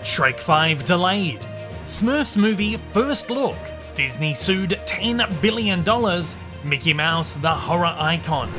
Shrek 5 delayed. Smurfs movie first look. Disney sued $10 billion. Mickey Mouse, the horror icon.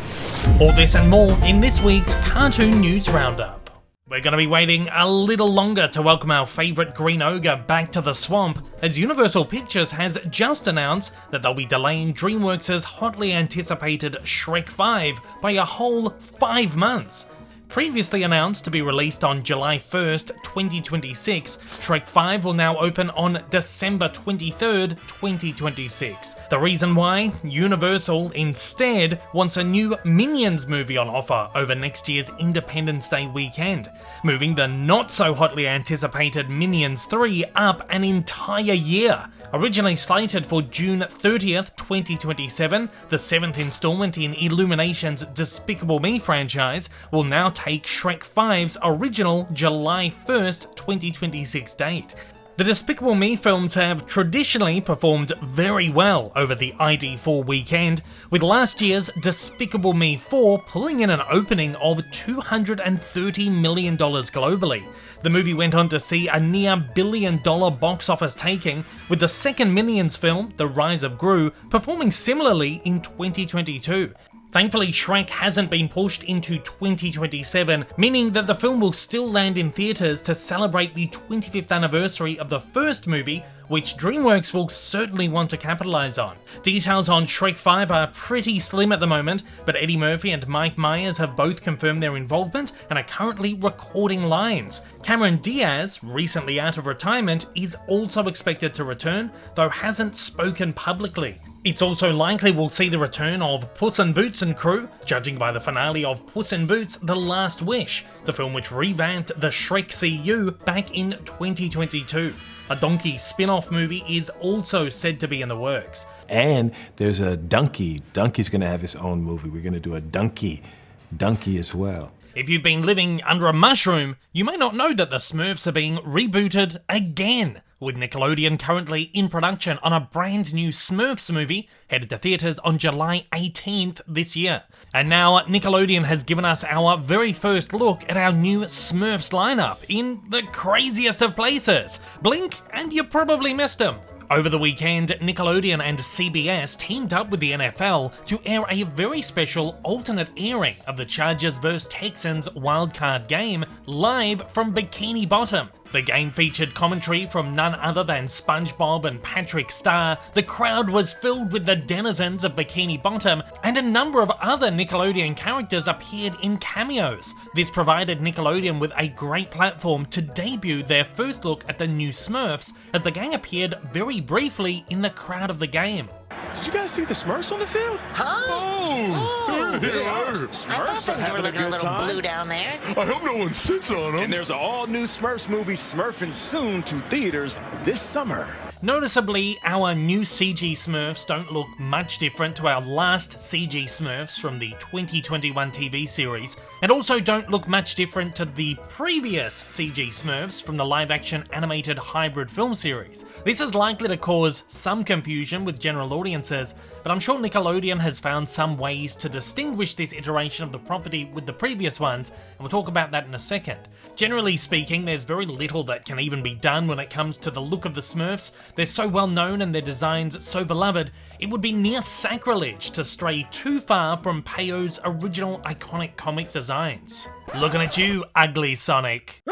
All this and more in this week's Cartoon News Roundup. We're going to be waiting a little longer to welcome our favourite green ogre back to the swamp, as Universal Pictures has just announced that they'll be delaying DreamWorks' hotly anticipated Shrek 5 by a whole 5 months. Previously announced to be released on July 1st, 2026, Shrek 5 will now open on December 23rd, 2026. The reason why? Universal instead wants a new Minions movie on offer over next year's Independence Day weekend, moving the not so hotly anticipated Minions 3 up an entire year. Originally slated for June 30th, 2027, the 7th installment in Illumination's Despicable Me franchise will now take Shrek 5's original July 1st, 2026 date. The Despicable Me films have traditionally performed very well over the ID4 weekend, with last year's Despicable Me 4 pulling in an opening of $230 million globally. The movie went on to see a near $1 billion box office taking, with the second Minions film, The Rise of Gru, performing similarly in 2022. Thankfully, Shrek hasn't been pushed into 2027, meaning that the film will still land in theatres to celebrate the 25th anniversary of the first movie, which DreamWorks will certainly want to capitalise on. Details on Shrek 5 are pretty slim at the moment, but Eddie Murphy and Mike Myers have both confirmed their involvement and are currently recording lines. Cameron Diaz, recently out of retirement, is also expected to return, though hasn't spoken publicly. It's also likely we'll see the return of Puss in Boots and crew, judging by the finale of Puss in Boots: The Last Wish, the film which revamped the Shrek CU back in 2022. A donkey spin-off movie is also said to be in the works. And there's a donkey. Donkey's going to have his own movie. We're going to do a donkey as well. If you've been living under a mushroom, you may not know that the Smurfs are being rebooted again, with Nickelodeon currently in production on a brand new Smurfs movie headed to theatres on July 18th this year. And now Nickelodeon has given us our very first look at our new Smurfs lineup in the craziest of places. Blink and you probably missed them. Over the weekend, Nickelodeon and CBS teamed up with the NFL to air a very special alternate airing of the Chargers vs Texans wildcard game live from Bikini Bottom. The game featured commentary from none other than SpongeBob and Patrick Star. The crowd was filled with the denizens of Bikini Bottom, and a number of other Nickelodeon characters appeared in cameos. This provided Nickelodeon with a great platform to debut their first look at the new Smurfs, as the gang appeared very briefly in the crowd of the game. Did you guys see the Smurfs on the field? Huh? Oh, there they are. I thought things were looking a little blue down there. I hope no one sits on them. And there's an all-new Smurfs movie Smurfing soon to theaters this summer. Noticeably, our new CG Smurfs don't look much different to our last CG Smurfs from the 2021 TV series, and also don't look much different to the previous CG Smurfs from the live-action animated hybrid film series. This is likely to cause some confusion with general audiences, but I'm sure Nickelodeon has found some ways to distinguish this iteration of the property with the previous ones, and we'll talk about that in a second. Generally speaking, there's very little that can even be done when it comes to the look of the Smurfs. They're so well known and their designs so beloved, it would be near sacrilege to stray too far from Peyo's original iconic comic designs. Looking at you, ugly Sonic.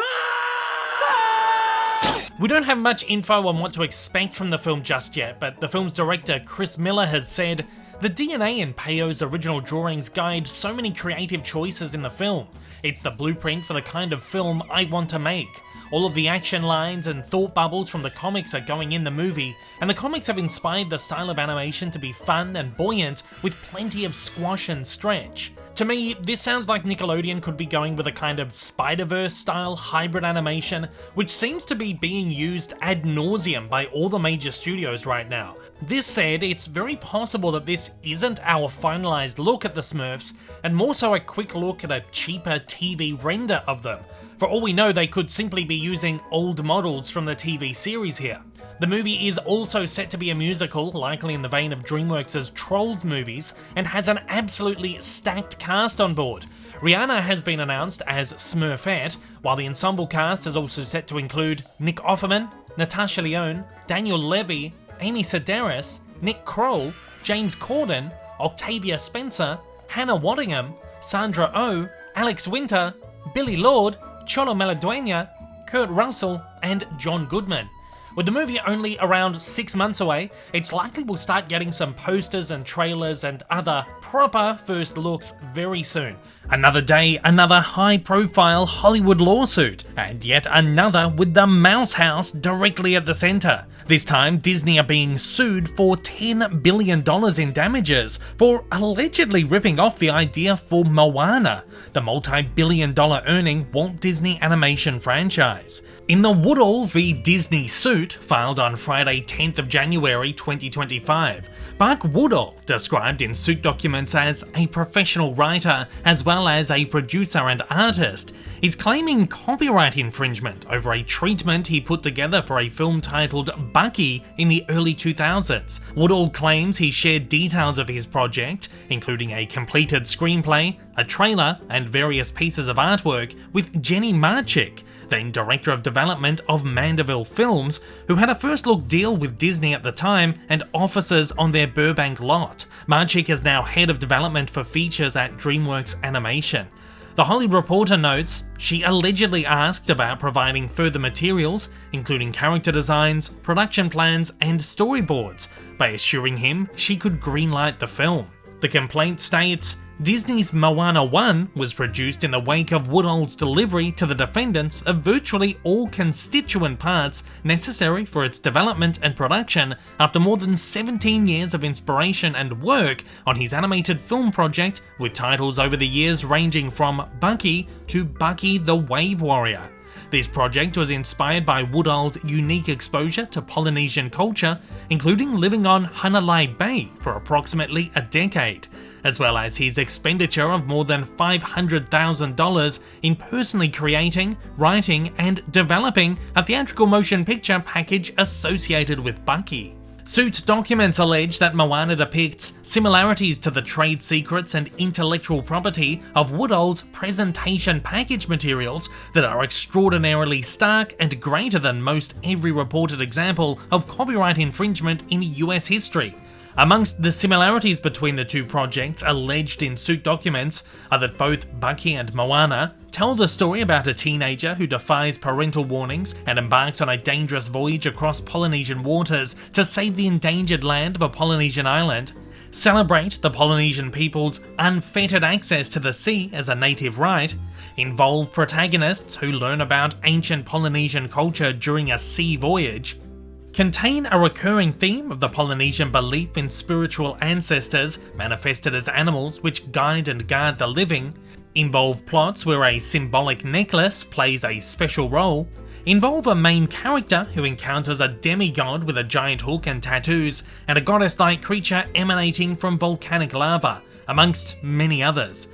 We don't have much info on what to expect from the film just yet, but the film's director Chris Miller has said, "The DNA in Peyo's original drawings guide so many creative choices in the film. It's the blueprint for the kind of film I want to make. All of the action lines and thought bubbles from the comics are going in the movie, and the comics have inspired the style of animation to be fun and buoyant with plenty of squash and stretch." To me, this sounds like Nickelodeon could be going with a kind of Spider-Verse style hybrid animation, which seems to be being used ad nauseum by all the major studios right now. This said, it's very possible that this isn't our finalized look at the Smurfs, and more so a quick look at a cheaper TV render of them. For all we know, they could simply be using old models from the TV series here. The movie is also set to be a musical, likely in the vein of DreamWorks' Trolls movies, and has an absolutely stacked cast on board. Rihanna has been announced as Smurfette, while the ensemble cast is also set to include Nick Offerman, Natasha Lyonne, Daniel Levy, Amy Sedaris, Nick Kroll, James Corden, Octavia Spencer, Hannah Waddingham, Sandra Oh, Alex Winter, Billy Lord, Cholo Maladuena, Kurt Russell, and John Goodman. With the movie only around 6 months away, it's likely we'll start getting some posters and trailers and other proper first looks very soon. Another day, another high-profile Hollywood lawsuit, and yet another with the Mouse House directly at the centre. This time, Disney are being sued for $10 billion in damages for allegedly ripping off the idea for Moana, the multi-billion-dollar earning Walt Disney Animation franchise. In the Woodall v Disney suit, filed on Friday 10th of January 2025, Buck Woodall, described in suit documents as a professional writer as well as a producer and artist, is claiming copyright infringement over a treatment he put together for a film titled Bucky in the early 2000s. Woodall claims he shared details of his project, including a completed screenplay, a trailer, and various pieces of artwork, with Jenny Marchick, then Director of Development of Mandeville Films, who had a first look deal with Disney at the time and offices on their Burbank lot. Marchick is now Head of Development for Features at DreamWorks Animation. The Hollywood Reporter notes, she allegedly asked about providing further materials, including character designs, production plans, and storyboards, by assuring him she could greenlight the film. The complaint states, Disney's Moana 1 was produced in the wake of Woodall's delivery to the defendants of virtually all constituent parts necessary for its development and production after more than 17 years of inspiration and work on his animated film project, with titles over the years ranging from Bucky to Bucky the Wave Warrior. This project was inspired by Woodall's unique exposure to Polynesian culture, including living on Hanalei Bay for approximately a decade, as well as his expenditure of more than $500,000 in personally creating, writing, and developing a theatrical motion picture package associated with Bucky. Suit documents allege that Moana depicts similarities to the trade secrets and intellectual property of Woodall's presentation package materials that are extraordinarily stark and greater than most every reported example of copyright infringement in US history. Amongst the similarities between the two projects alleged in suit documents are that both Bucky and Moana tell the story about a teenager who defies parental warnings and embarks on a dangerous voyage across Polynesian waters to save the endangered land of a Polynesian island, celebrate the Polynesian people's unfettered access to the sea as a native right, involve protagonists who learn about ancient Polynesian culture during a sea voyage, contain a recurring theme of the Polynesian belief in spiritual ancestors manifested as animals which guide and guard the living, involve plots where a symbolic necklace plays a special role, involve a main character who encounters a demigod with a giant hook and tattoos, and a goddess-like creature emanating from volcanic lava, amongst many others.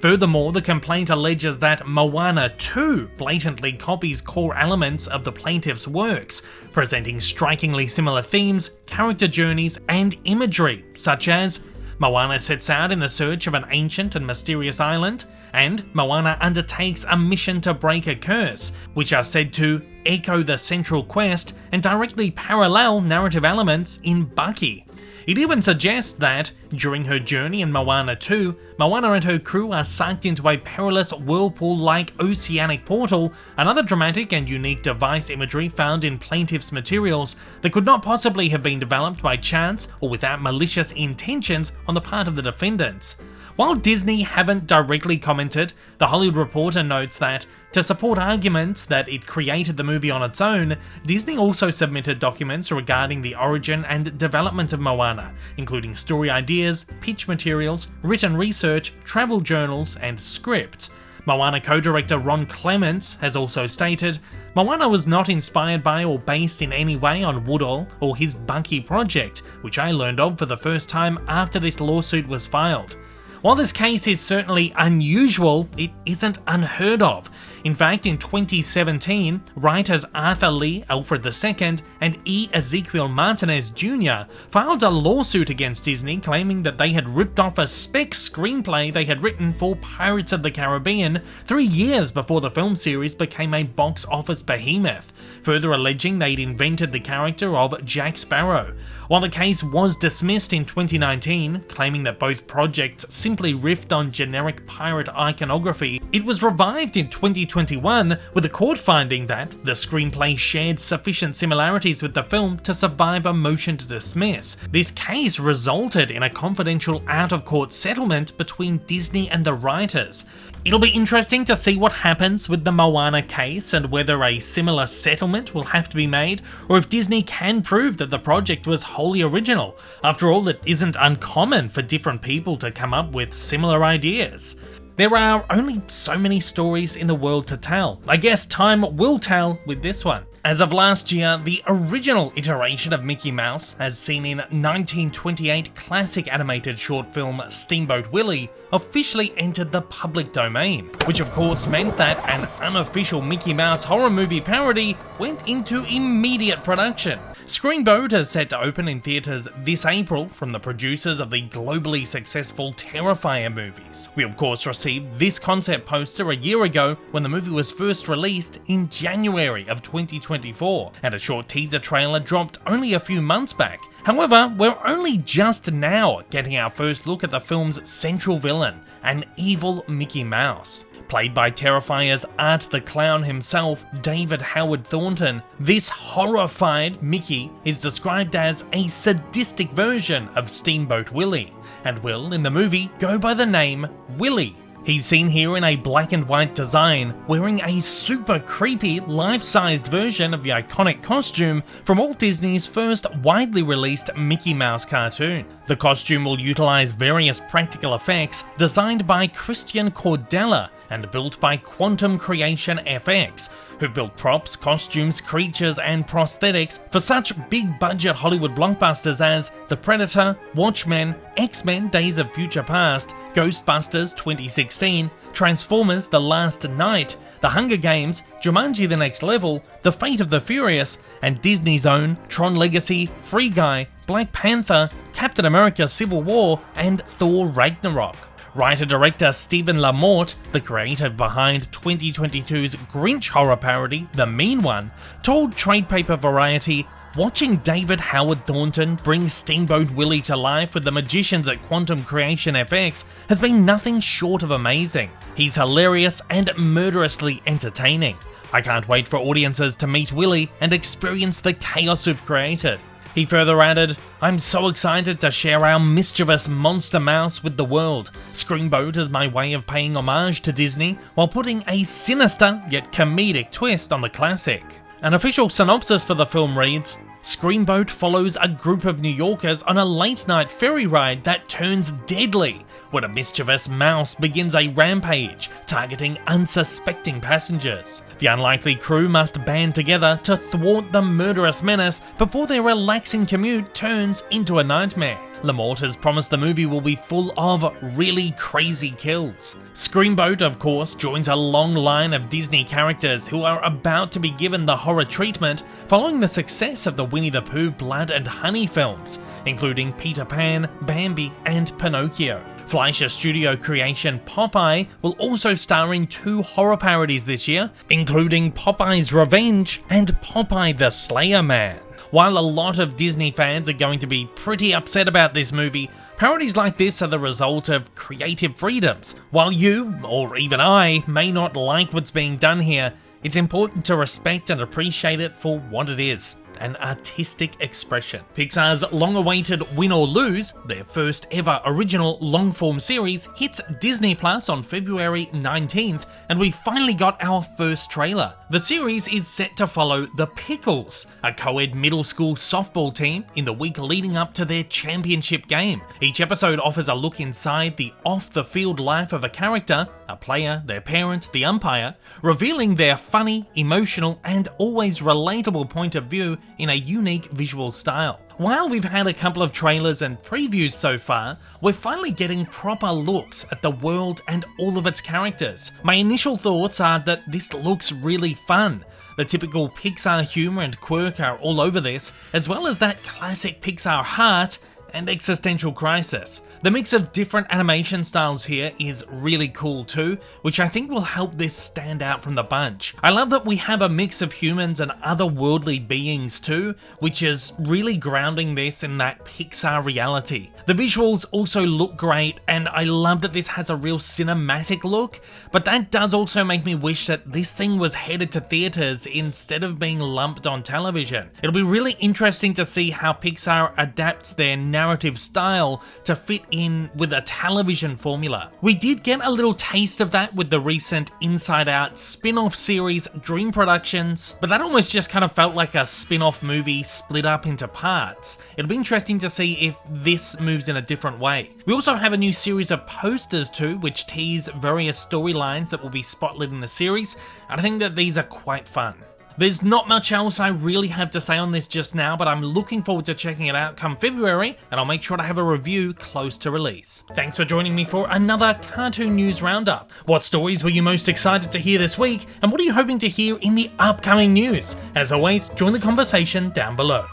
Furthermore, the complaint alleges that Moana 2 blatantly copies core elements of the plaintiff's works, presenting strikingly similar themes, character journeys, and imagery, such as Moana sets out in the search of an ancient and mysterious island, and Moana undertakes a mission to break a curse, which are said to echo the central quest and directly parallel narrative elements in Bucky. It even suggests that, during her journey in Moana 2, Moana and her crew are sucked into a perilous whirlpool-like oceanic portal, another dramatic and unique device imagery found in plaintiff's materials that could not possibly have been developed by chance or without malicious intentions on the part of the defendants. While Disney haven't directly commented, The Hollywood Reporter notes that, to support arguments that it created the movie on its own, Disney also submitted documents regarding the origin and development of Moana, including story ideas, pitch materials, written research, travel journals, and scripts. Moana co-director Ron Clements has also stated, Moana was not inspired by or based in any way on Woodall or his Bucky project, which I learned of for the first time after this lawsuit was filed. While this case is certainly unusual, it isn't unheard of. In fact, in 2017, writers Arthur Lee Alfred II and E. Ezekiel Martinez Jr. filed a lawsuit against Disney claiming that they had ripped off a spec screenplay they had written for Pirates of the Caribbean 3 years before the film series became a box office behemoth, further alleging they'd invented the character of Jack Sparrow. While the case was dismissed in 2019, claiming that both projects simply riffed on generic pirate iconography, it was revived in 2021 with the court finding that the screenplay shared sufficient similarities with the film to survive a motion to dismiss. This case resulted in a confidential out-of-court settlement between Disney and the writers. It'll be interesting to see what happens with the Moana case and whether a similar settlement will have to be made, or if Disney can prove that the project was wholly original. After all, it isn't uncommon for different people to come up with similar ideas. There are only so many stories in the world to tell. I guess time will tell with this one. As of last year, the original iteration of Mickey Mouse, as seen in 1928 classic animated short film Steamboat Willie, officially entered the public domain, which of course meant that an unofficial Mickey Mouse horror movie parody went into immediate production. Screamboat is set to open in theaters this April from the producers of the globally successful Terrifier movies. We of course received this concept poster a year ago when the movie was first released in January of 2024, and a short teaser trailer dropped only a few months back. However, we're only just now getting our first look at the film's central villain, an evil Mickey Mouse. Played by Terrifier's Art the Clown himself, David Howard Thornton, this horrified Mickey is described as a sadistic version of Steamboat Willie, and will, in the movie, go by the name Willie. He's seen here in a black and white design, wearing a super creepy, life-sized version of the iconic costume from Walt Disney's first widely released Mickey Mouse cartoon. The costume will utilize various practical effects designed by Christian Cordella and built by Quantum Creation FX, who've built props, costumes, creatures, and prosthetics for such big-budget Hollywood blockbusters as The Predator, Watchmen, X-Men Days of Future Past, Ghostbusters 2016, Transformers The Last Night, The Hunger Games, Jumanji The Next Level, The Fate of the Furious, and Disney's own Tron Legacy, Free Guy, Black Panther, Captain America Civil War, and Thor Ragnarok. Writer-director Stephen Lamorte, the creator behind 2022's Grinch horror parody, The Mean One, told trade paper Variety, "Watching David Howard Thornton bring Steamboat Willie to life with the magicians at Quantum Creation FX has been nothing short of amazing. He's hilarious and murderously entertaining. I can't wait for audiences to meet Willie and experience the chaos we've created." He further added, "I'm so excited to share our mischievous monster mouse with the world. Screamboat is my way of paying homage to Disney while putting a sinister yet comedic twist on the classic." An official synopsis for the film reads, Screamboat follows a group of New Yorkers on a late-night ferry ride that turns deadly when a mischievous mouse begins a rampage, targeting unsuspecting passengers. The unlikely crew must band together to thwart the murderous menace before their relaxing commute turns into a nightmare. Lamorte has promised the movie will be full of really crazy kills. Screamboat, of course, joins a long line of Disney characters who are about to be given the horror treatment following the success of the Winnie the Pooh Blood and Honey films, including Peter Pan, Bambi, and Pinocchio. Fleischer Studio creation Popeye will also star in 2 horror parodies this year, including Popeye's Revenge and Popeye the Slayer Man. While a lot of Disney fans are going to be pretty upset about this movie, parodies like this are the result of creative freedoms. While you, or even I, may not like what's being done here, it's important to respect and appreciate it for what it is. An artistic expression. Pixar's long-awaited Win or Lose, their first ever original long-form series, hits Disney Plus on February 19th, and we finally got our first trailer. The series is set to follow the Pickles, a co-ed middle school softball team, in the week leading up to their championship game. Each episode offers a look inside the off-the-field life of a character, a player, their parent, the umpire, revealing their funny, emotional, and always relatable point of view in a unique visual style. While we've had a couple of trailers and previews so far, we're finally getting proper looks at the world and all of its characters. My initial thoughts are that this looks really fun. The typical Pixar humour and quirk are all over this, as well as that classic Pixar heart and existential crisis. The mix of different animation styles here is really cool too, which I think will help this stand out from the bunch. I love that we have a mix of humans and otherworldly beings too, which is really grounding this in that Pixar reality. The visuals also look great, and I love that this has a real cinematic look, but that does also make me wish that this thing was headed to theaters instead of being lumped on television. It'll be really interesting to see how Pixar adapts their narrative style to fit in with a television formula. We did get a little taste of that with the recent Inside Out spin-off series Dream Productions, but that almost just kind of felt like a spin-off movie split up into parts. It'll be interesting to see if this moves in a different way. We also have a new series of posters too, which tease various storylines that will be spotlit in the series, and I think that these are quite fun. There's not much else I really have to say on this just now, but I'm looking forward to checking it out come February, and I'll make sure to have a review close to release. Thanks for joining me for another Cartoon News Roundup. What stories were you most excited to hear this week, and what are you hoping to hear in the upcoming news? As always, join the conversation down below.